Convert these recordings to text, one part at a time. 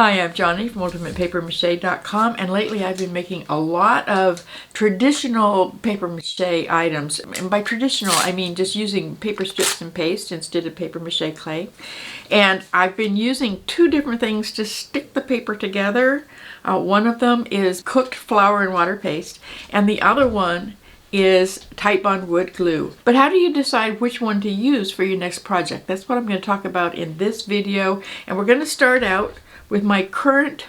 Hi, I'm Johnny from UltimatePaperMache.com, and lately I've been making a lot of traditional paper mache items. And by traditional, I mean just using paper strips and paste instead of paper mache clay. And I've been using two different things to stick the paper together. One of them is cooked flour and water paste, and the other one is Titebond wood glue. But how do you decide which one to use for your next project? That's what I'm going to talk about in this video, and we're going to start out with my current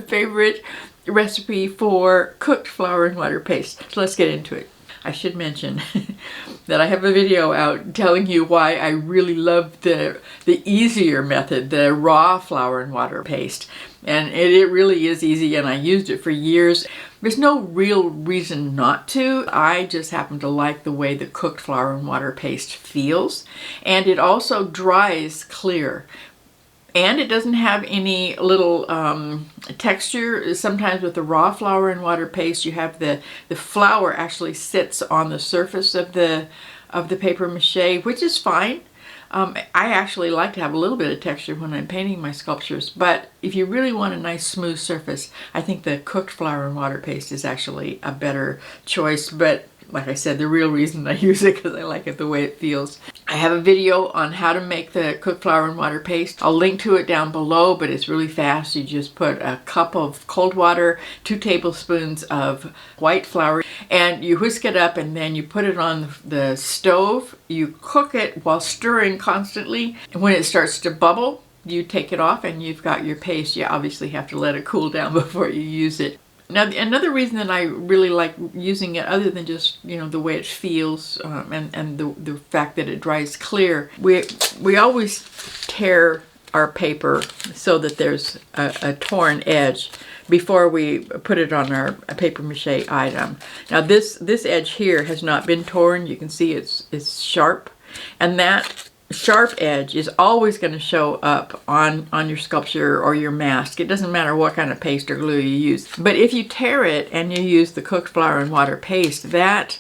favorite recipe for cooked flour and water paste. So let's get into it. I should mention that I have a video out telling you why I really love the easier method, the raw flour and water paste. And it really is easy, and I used it for years. There's no real reason not to. I just happen to like the way the cooked flour and water paste feels. And it also dries clear. And it doesn't have any little texture. Sometimes with the raw flour and water paste, you have the flour actually sits on the surface of the paper mache, which is fine. I actually like to have a little bit of texture when I'm painting my sculptures, but if you really want a nice smooth surface, I think the cooked flour and water paste is actually a better choice. But like I said, the real reason I use it because I like it the way it feels. I have a video on how to make the cooked flour and water paste. I'll link to it down below, but it's really fast. You just put a cup of cold water, 2 tablespoons of white flour, and you whisk it up, and then you put it on the stove. You cook it while stirring constantly, and when it starts to bubble, you take it off and you've got your paste. You obviously have to let it cool down before you use it. Now, another reason that I really like using it, other than just, you know, the way it feels and the fact that it dries clear, we always tear our paper so that there's a torn edge before we put it on our paper mache item. Now, this edge here has not been torn. You can see it's sharp, and that sharp edge is always going to show up on your sculpture or your mask. It doesn't matter what kind of paste or glue you use. But if you tear it and you use the cooked flour and water paste, that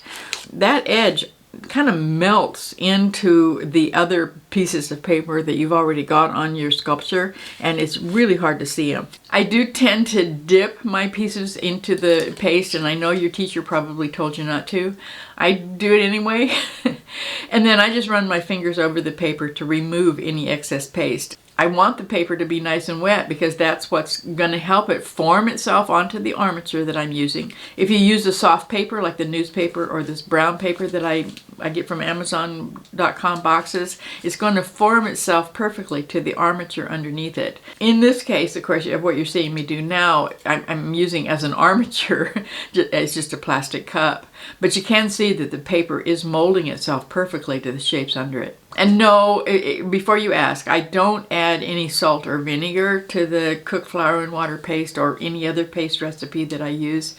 edge kind of melts into the other pieces of paper that you've already got on your sculpture, and it's really hard to see them. I do tend to dip my pieces into the paste, and I know your teacher probably told you not to. I do it anyway. And then I just run my fingers over the paper to remove any excess paste. I want the paper to be nice and wet because that's what's going to help it form itself onto the armature that I'm using. If you use a soft paper like the newspaper or this brown paper that I get from Amazon.com boxes, it's going to form itself perfectly to the armature underneath it. In this case, of course, what you're seeing me do now, I'm using as an armature. It's just a plastic cup. But you can see that the paper is molding itself perfectly to the shapes under it. And no, before you ask, I don't add any salt or vinegar to the cooked flour and water paste or any other paste recipe that I use.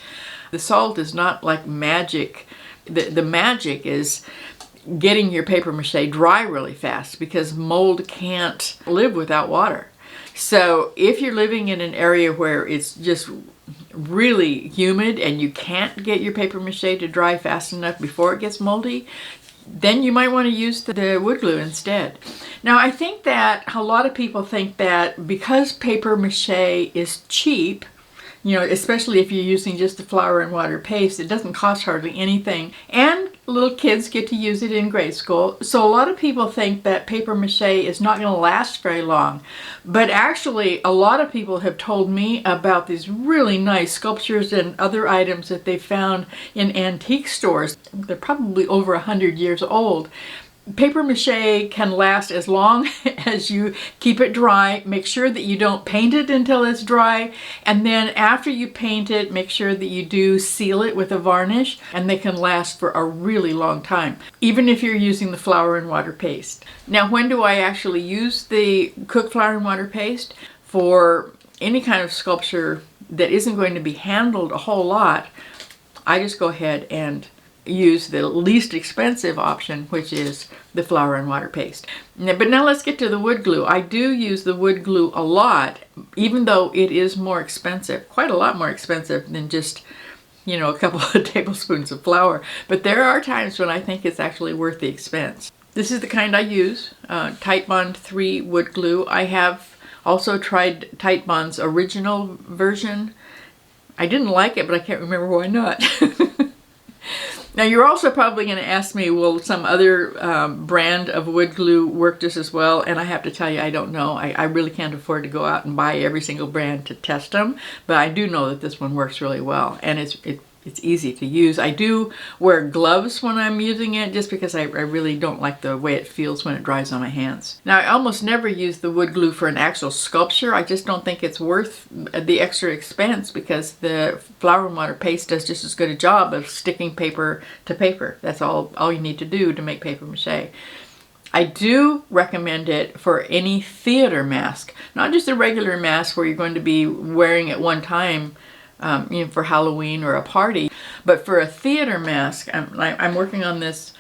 The salt is not like magic. The magic is getting your paper mache dry really fast because mold can't live without water. So if you're living in an area where it's just really humid and you can't get your paper mache to dry fast enough before it gets moldy, then you might want to use the wood glue instead. Now, I think that a lot of people think that because paper mache is cheap, you know, especially if you're using just the flour and water paste, it doesn't cost hardly anything. And little kids get to use it in grade school. So a lot of people think that paper mache is not going to last very long. But actually, a lot of people have told me about these really nice sculptures and other items that they found in antique stores. They're probably over 100 years old. Paper mache can last as long as you keep it dry. Make sure that you don't paint it until it's dry. And then after you paint it, make sure that you do seal it with a varnish, and they can last for a really long time, even if you're using the flour and water paste. Now, when do I actually use the cooked flour and water paste? For any kind of sculpture that isn't going to be handled a whole lot, I just go ahead and use the least expensive option, which is the flour and water paste. But now let's get to the wood glue. I do use the wood glue a lot, even though it is more expensive, quite a lot more expensive than just, you know, a couple of tablespoons of flour. But there are times when I think it's actually worth the expense. This is the kind I use, Titebond III wood glue. I have Also tried Titebond's original version. I didn't like it, but I can't remember why not. Now you're also probably going to ask me, will some other brand of wood glue work just as well? And I have to tell you, I don't know. I really can't afford to go out and buy every single brand to test them, but I do know that this one works really well, and it's easy to use. I do wear gloves when I'm using it just because I really don't like the way it feels when it dries on my hands. Now I almost never use the wood glue for an actual sculpture. I just don't think it's worth the extra expense because the flour and water paste does just as good a job of sticking paper to paper. That's all you need to do to make paper mache. I do recommend it for any theater mask, not just a regular mask where you're going to be wearing it one time for Halloween or a party, but for a theater mask. I'm working on this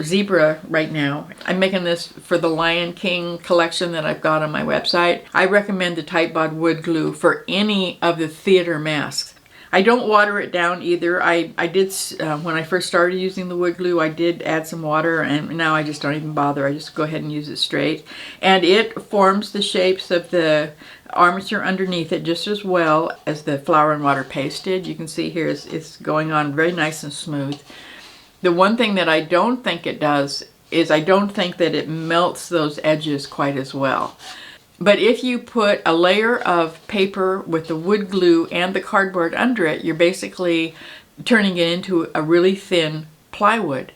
zebra right now. I'm making this for the Lion King collection that I've got on my website. I recommend the Titebond wood glue for any of the theater masks. I don't water it down either. I did, when I first started using the wood glue, I did add some water, and now I just don't even bother. I just go ahead and use it straight. And it forms the shapes of the armature underneath it just as well as the flour and water paste did. You can see here it's going on very nice and smooth. The one thing that I don't think it does is I don't think that it melts those edges quite as well. But if you put a layer of paper with the wood glue and the cardboard under it, you're basically turning it into a really thin plywood.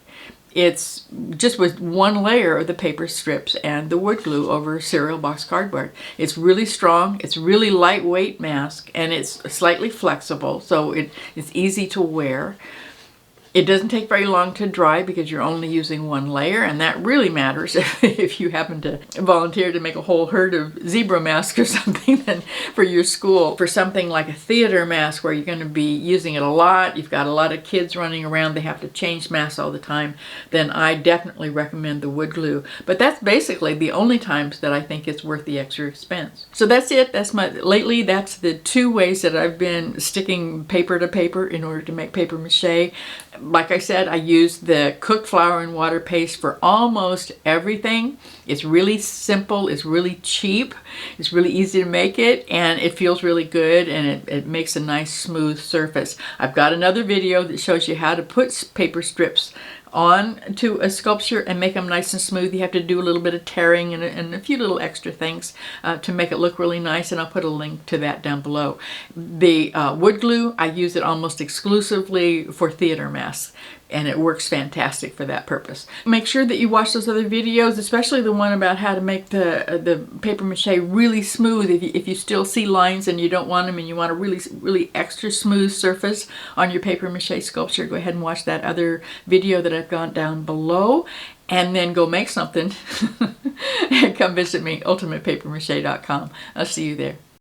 It's just with one layer of the paper strips and the wood glue over cereal box cardboard. It's really strong, it's really lightweight mask, and it's slightly flexible, so it's easy to wear. It doesn't take very long to dry because you're only using one layer, and that really matters if you happen to volunteer to make a whole herd of zebra masks or something then for your school. For something like a theater mask where you're going to be using it a lot, you've got a lot of kids running around, they have to change masks all the time, then I definitely recommend the wood glue. But that's basically the only times that I think it's worth the extra expense. So that's it. Lately that's the two ways that I've been sticking paper to paper in order to make paper mache. Like I said, I use the cooked flour and water paste for almost everything. It's really simple, it's really cheap, it's really easy to make it, and it feels really good, and it makes a nice smooth surface. I've got another video that shows you how to put paper strips on to a sculpture and make them nice and smooth. You have to do a little bit of tearing and a few little extra things to make it look really nice, and I'll put a link to that down below. The wood glue, I use it almost exclusively for theater masks, and it works fantastic for that purpose. Make sure that you watch those other videos, especially the one about how to make the paper mache really smooth. If you still see lines and you don't want them and you want a really extra smooth surface on your paper mache sculpture, go ahead and watch that other video that I've got down below, and then go make something and come visit me, ultimatepapermache.com. I'll see you there.